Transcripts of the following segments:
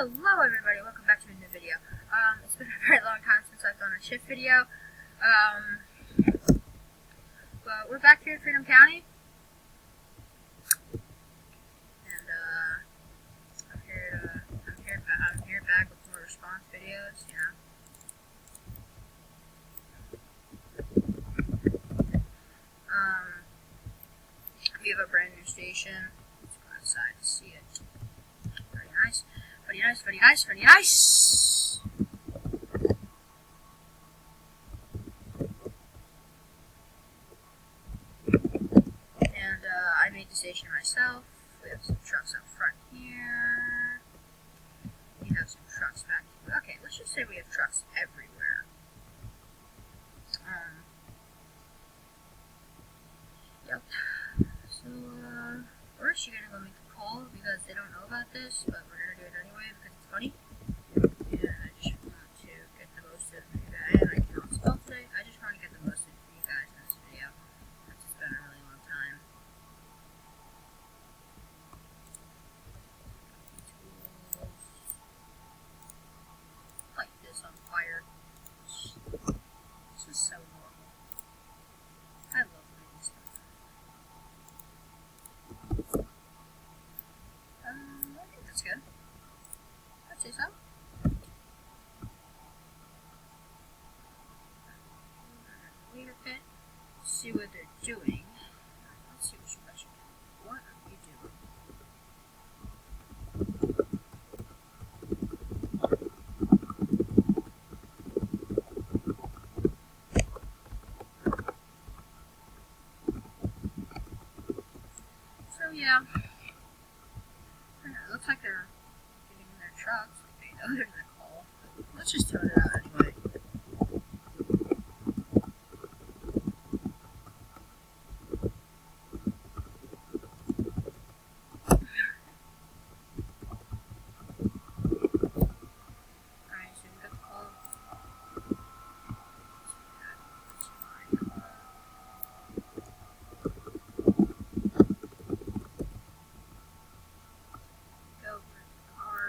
Hello everybody, welcome back to a new video. It's been a very long time since I've done a shift video. But we're back here in Freedom County. And I'm here back with more response videos, you know. We have a brand new station. Let's go outside to see it. Very nice. Very nice, very nice, very nice. And I made the station myself. We have some trucks up front here. We have some trucks back here. Okay, let's just say we have trucks everywhere. Yep. So, first you're gonna go make a call because they don't know about this, but we're gonna do it anyway because it's funny. And I just want to get the most of you guys. I cannot spell today. I just want to get the most of you guys in this video. It's just been a really long time. Tools. Light this on fire. This is so normal. I love lighting stuff. I think that's good. I'd say so. Wait a bit. See what they're doing. Let's see what you guys are doing. What are you doing? So yeah. It looks like they're getting in their trucks. Like they know they're gonna call. Let's just tone it out anyway. Alright, so we got the call. Go for the car.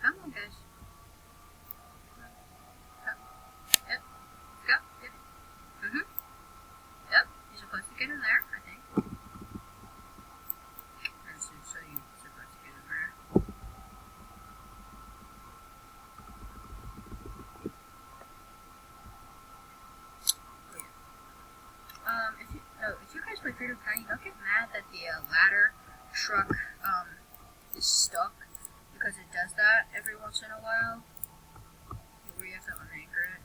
Come on, guys. Yep. Go. Yep. Yep. You're supposed to get in there, I think. So you're supposed to get in there. If you guys play Freedom County, don't get mad that the ladder truck is stuck because it does that every once in a while. Where you have to unanchor it.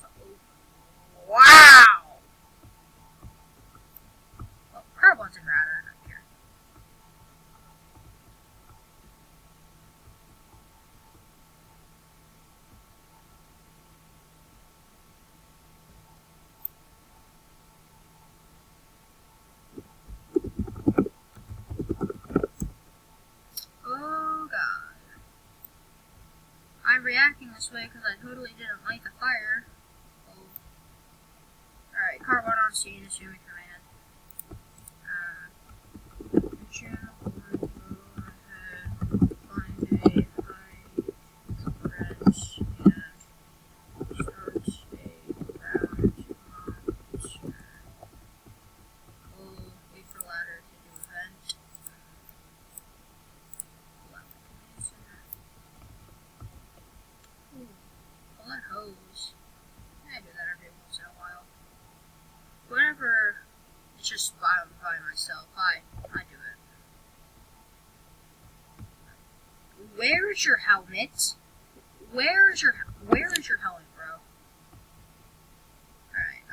So, wow! Well, carbon's in router, I don't care. Oh god. I'm reacting this way because I totally didn't light the fire. Oh. Alright, carbon on scene, assuming command. Mission 1, go ahead, find a high threat, and start a round launch. We'll wait for ladder to do event. Ooh, pull that hose. I do that every once in a while. Whenever it's just by myself, I do it. Where is your helmet? Where is your helmet, bro? Alright,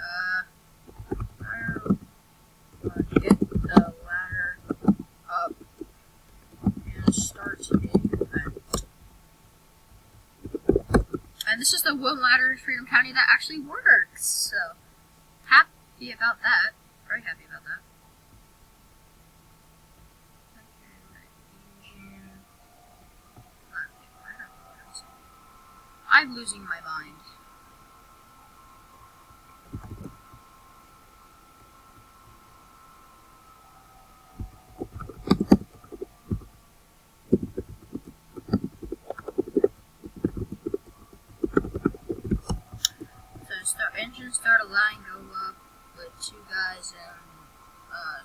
get the ladder up and start a event. And this is the one ladder in Freedom County that actually works, so happy about that. Very happy about that. I'm losing my mind. engine started line go up with two guys and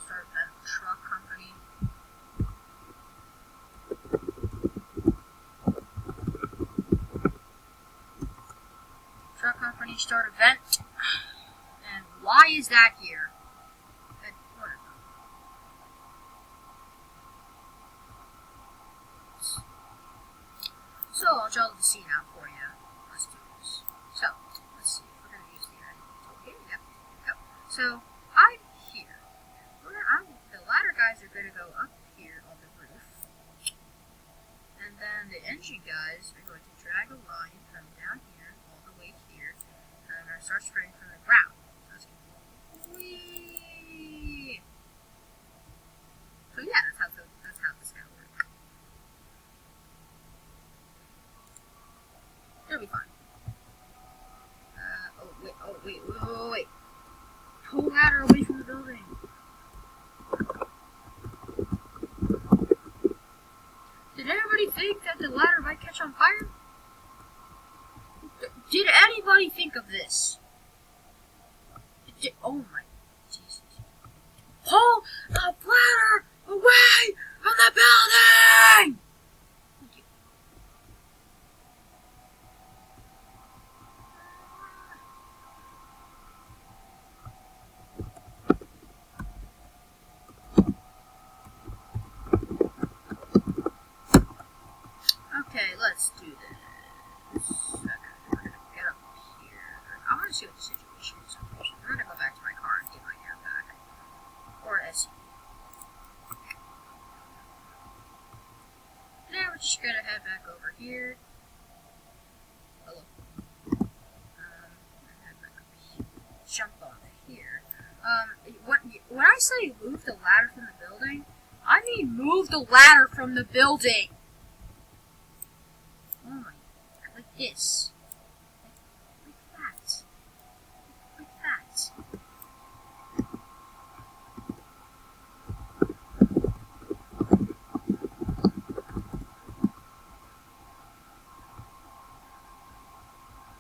started a truck company. Truck company start a vent. And why is that here? Whatever. So I'll draw the scene out for you. Let's do this. So let's see. We're gonna use the okay. Yep. So I'm here. The ladder guys are gonna go up here on the roof, and then the engine guys are going to drag a line from down here all the way here, and they're gonna start spraying from the ground. Whee! So yeah, that's how this is gonna work. It'll be fun. Oh wait. Pull ladder away from the building. Did anybody think that the ladder might catch on fire? Did anybody think of this? Oh my Jesus. Pull the ladder away from the building! Okay, let's do this. Okay, we're gonna get up here. I want to see what the situation is. I'm gonna go back to my car and get my air back. Or SE. Now we're just gonna head back over here. Hello. Head back over here. Jump on here. When I say move the ladder from the building, I mean move the ladder from the building. Oh my God, like this. Like that. Like that.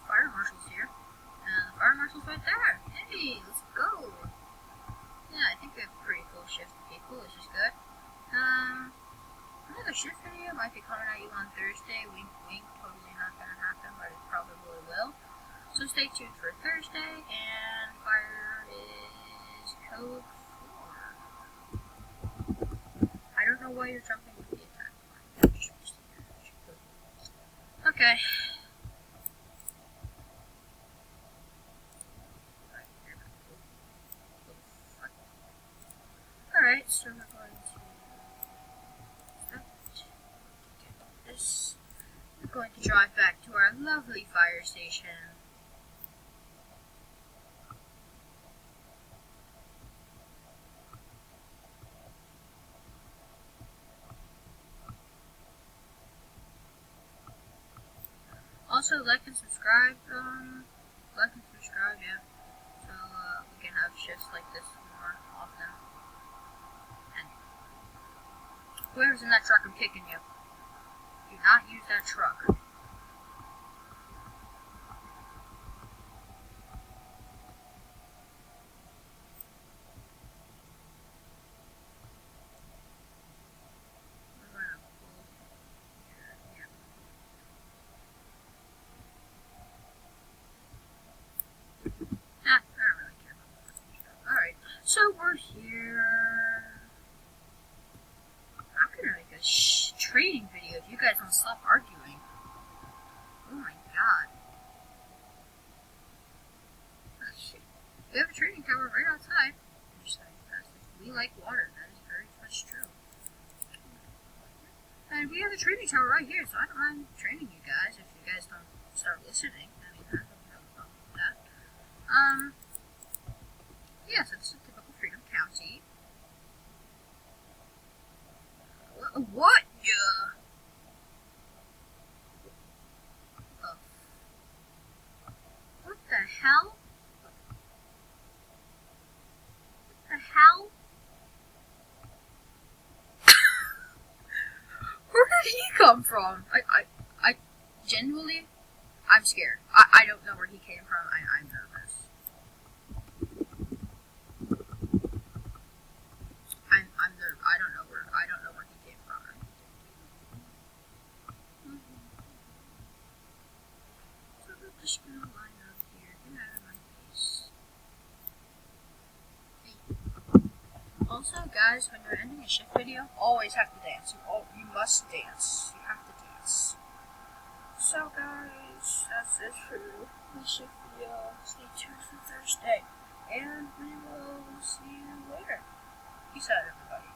Fire marshal's here. And the fire marshal's right there. Hey, let's go. Yeah, I think we have a pretty cool shift of people, which is good. Another shift video might be coming at you on Thursday. Wink, wink. Totally not gonna happen, but it probably will. So stay tuned for Thursday. And fire is code 4. I don't know why you're jumping with the attack line. Okay. Alright, so we're going to get this. We're going to drive back to our lovely fire station. Also, like and subscribe. Yeah. So we can have shifts like this more often. And whoever's in that truck, I'm kicking you. Do not use that truck. So we're here. I'm gonna make a training video if you guys don't stop arguing. Oh my God. Oh, shit. We have a training tower right outside. We like water. That is very much true. And we have a training tower right here, so I don't mind training you guys if you guys don't start listening. I mean, I don't have a problem with that. Yeah, so this is typical Freedom County. What? Yeah. What the hell? What the hell? Where did he come from? I genuinely, I'm scared. I don't know where he came from. I'm nervous. I'm nervous. I don't know where he came from. So we're just gonna line up here. Get out of my face. Hey. Also, guys, when you're ending a shift video, always have to dance. You must dance. You have to dance. So, guys, that's it for the shift video. Stay tuned for Thursday, and we will see you later. Peace out, everybody.